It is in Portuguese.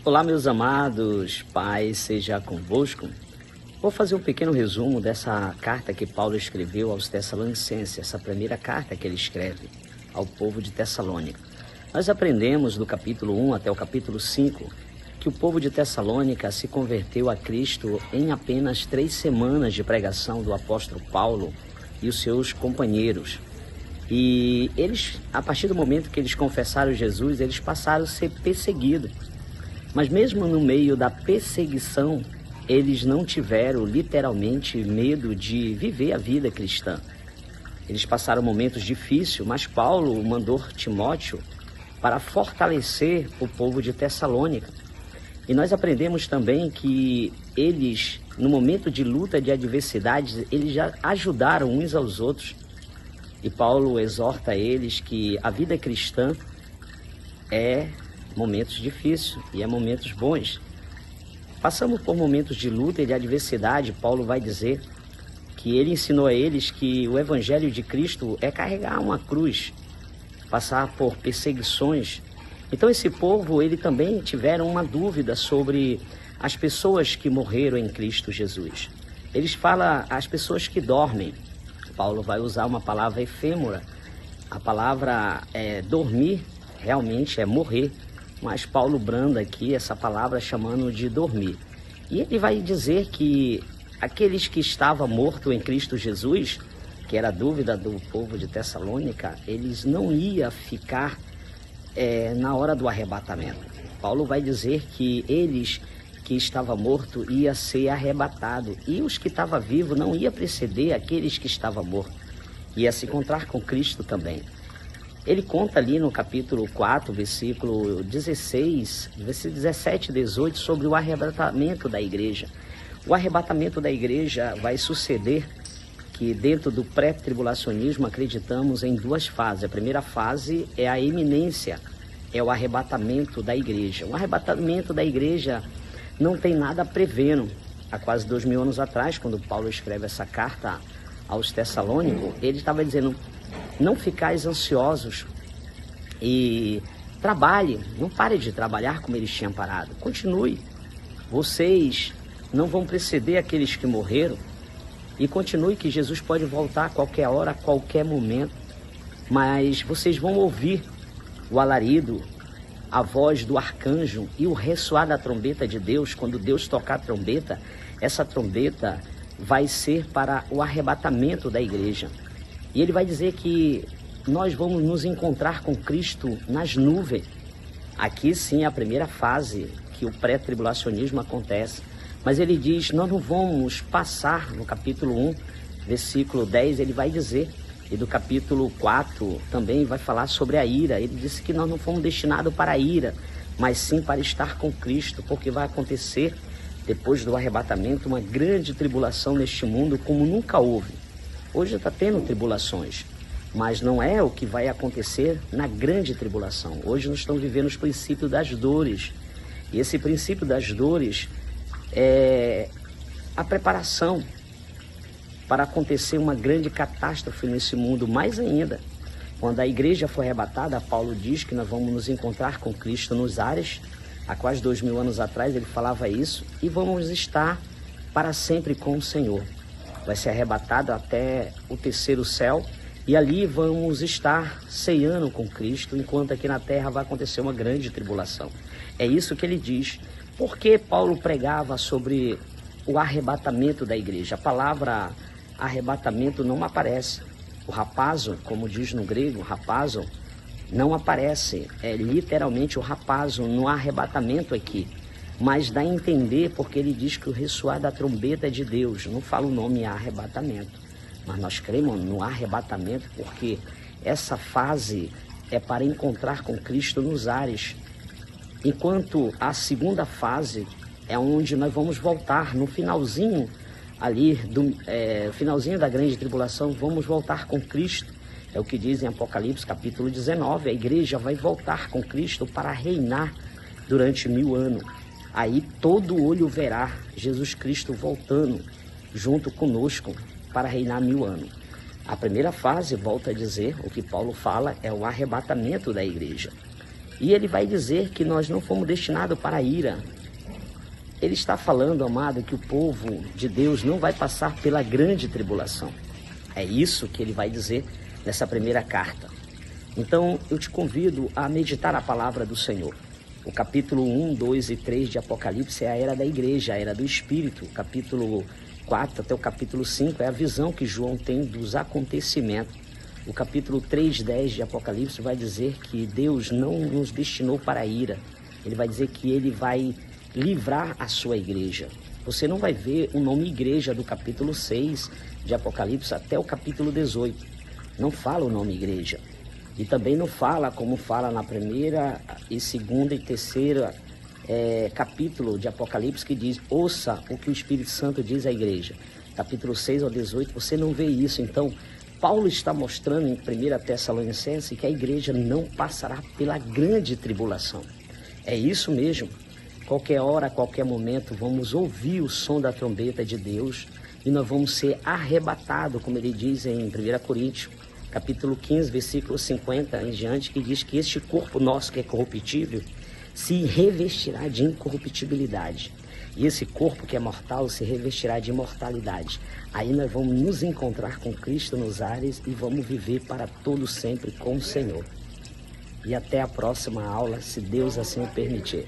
Olá, meus amados, paz seja convosco. Vou fazer um pequeno resumo dessa carta que Paulo escreveu aos Tessalonicenses, essa primeira carta que ele escreve ao povo de Tessalônica. Nós aprendemos do capítulo 1 até o capítulo 5 que o povo de Tessalônica se converteu a Cristo em apenas 3 semanas de pregação do apóstolo Paulo e os seus companheiros. E eles, a partir do momento que eles confessaram Jesus, eles passaram a ser perseguidos. Mas mesmo no meio da perseguição, eles não tiveram literalmente medo de viver a vida cristã. Eles passaram momentos difíceis, mas Paulo mandou Timóteo para fortalecer o povo de Tessalônica. E nós aprendemos também que eles, no momento de luta, de adversidades, eles já ajudaram uns aos outros. E Paulo exorta eles que a vida cristã é momentos difíceis e é momentos bons. Passamos por momentos de luta e de adversidade. Paulo vai dizer que ele ensinou a eles que o evangelho de Cristo é carregar uma cruz, passar por perseguições. Então esse povo, ele também tiveram uma dúvida sobre as pessoas que morreram em Cristo Jesus. Eles falam as pessoas que dormem. Paulo vai usar uma palavra efêmera. A palavra dormir realmente é morrer. Mas Paulo branda aqui essa palavra chamando de dormir. E ele vai dizer que aqueles que estavam mortos em Cristo Jesus, que era a dúvida do povo de Tessalônica, eles não iam ficar na hora do arrebatamento. Paulo vai dizer que eles que estavam mortos iam ser arrebatados. E os que estavam vivos não iam preceder aqueles que estavam mortos. Ia se encontrar com Cristo também. Ele conta ali no capítulo 4, versículo 16, versículo 17 e 18, sobre o arrebatamento da igreja. O arrebatamento da igreja vai suceder que dentro do pré-tribulacionismo acreditamos em 2 fases. A primeira fase é a iminência, é o arrebatamento da igreja. O arrebatamento da igreja não tem nada prevendo. Há quase 2000 anos atrás, quando Paulo escreve essa carta aos Tessalônicos, ele estava dizendo: não ficais ansiosos e trabalhe, não pare de trabalhar como eles tinham parado. Continue. Vocês não vão preceder aqueles que morreram. E continue, que Jesus pode voltar a qualquer hora, a qualquer momento. Mas vocês vão ouvir o alarido, a voz do arcanjo e o ressoar da trombeta de Deus. Quando Deus tocar a trombeta, essa trombeta vai ser para o arrebatamento da igreja. E ele vai dizer que nós vamos nos encontrar com Cristo nas nuvens. Aqui sim é a primeira fase que o pré-tribulacionismo acontece. Mas ele diz, nós não vamos passar, no capítulo 1, versículo 10, ele vai dizer, e do capítulo 4 também vai falar sobre a ira. Ele disse que nós não fomos destinados para a ira, mas sim para estar com Cristo, porque vai acontecer, depois do arrebatamento, uma grande tribulação neste mundo como nunca houve. Hoje está tendo tribulações, mas não é o que vai acontecer na grande tribulação. Hoje nós estamos vivendo os princípios das dores. E esse princípio das dores é a preparação para acontecer uma grande catástrofe nesse mundo. Mais ainda, quando a igreja for arrebatada, Paulo diz que nós vamos nos encontrar com Cristo nos ares. Há quase 2000 anos atrás ele falava isso. E vamos estar para sempre com o Senhor. Vai ser arrebatado até o 3º céu, e ali vamos estar ceando com Cristo, enquanto aqui na terra vai acontecer uma grande tribulação. É isso que ele diz. Por que Paulo pregava sobre o arrebatamento da igreja? A palavra arrebatamento não aparece. O rapazo, como diz no grego, rapazo, não aparece. É literalmente o rapazo no arrebatamento aqui. Mas dá a entender porque ele diz que o ressoar da trombeta é de Deus. Não fala o nome arrebatamento. Mas nós cremos no arrebatamento porque essa fase é para encontrar com Cristo nos ares. Enquanto a segunda fase é onde nós vamos voltar no finalzinho ali, finalzinho da grande tribulação, vamos voltar com Cristo. É o que diz em Apocalipse capítulo 19. A igreja vai voltar com Cristo para reinar durante 1000 anos. Aí todo olho verá Jesus Cristo voltando junto conosco para reinar 1000 anos. A primeira fase, volta a dizer, o que Paulo fala, é o arrebatamento da igreja. E ele vai dizer que nós não fomos destinados para a ira. Ele está falando, amado, que o povo de Deus não vai passar pela grande tribulação. É isso que ele vai dizer nessa primeira carta. Então, eu te convido a meditar a palavra do Senhor. O capítulo 1, 2 e 3 de Apocalipse é a era da igreja, a era do Espírito. O capítulo 4 até o capítulo 5 é a visão que João tem dos acontecimentos. O capítulo 3, 10 de Apocalipse vai dizer que Deus não nos destinou para a ira. Ele vai dizer que ele vai livrar a sua igreja. Você não vai ver o nome igreja do capítulo 6 de Apocalipse até o capítulo 18. Não fala o nome igreja. E também não fala como fala na primeira e segunda e terceira capítulo de Apocalipse, que diz: ouça o que o Espírito Santo diz à igreja. Capítulo 6 ao 18, você não vê isso. Então, Paulo está mostrando em 1 Tessalonicenses que a igreja não passará pela grande tribulação. É isso mesmo. Qualquer hora, qualquer momento, vamos ouvir o som da trombeta de Deus e nós vamos ser arrebatados, como ele diz em 1 Coríntios, capítulo 15, versículo 50 em diante, que diz que este corpo nosso que é corruptível se revestirá de incorruptibilidade. E esse corpo que é mortal se revestirá de imortalidade. Aí nós vamos nos encontrar com Cristo nos ares e vamos viver para todo sempre com o Senhor. E até a próxima aula, se Deus assim o permitir.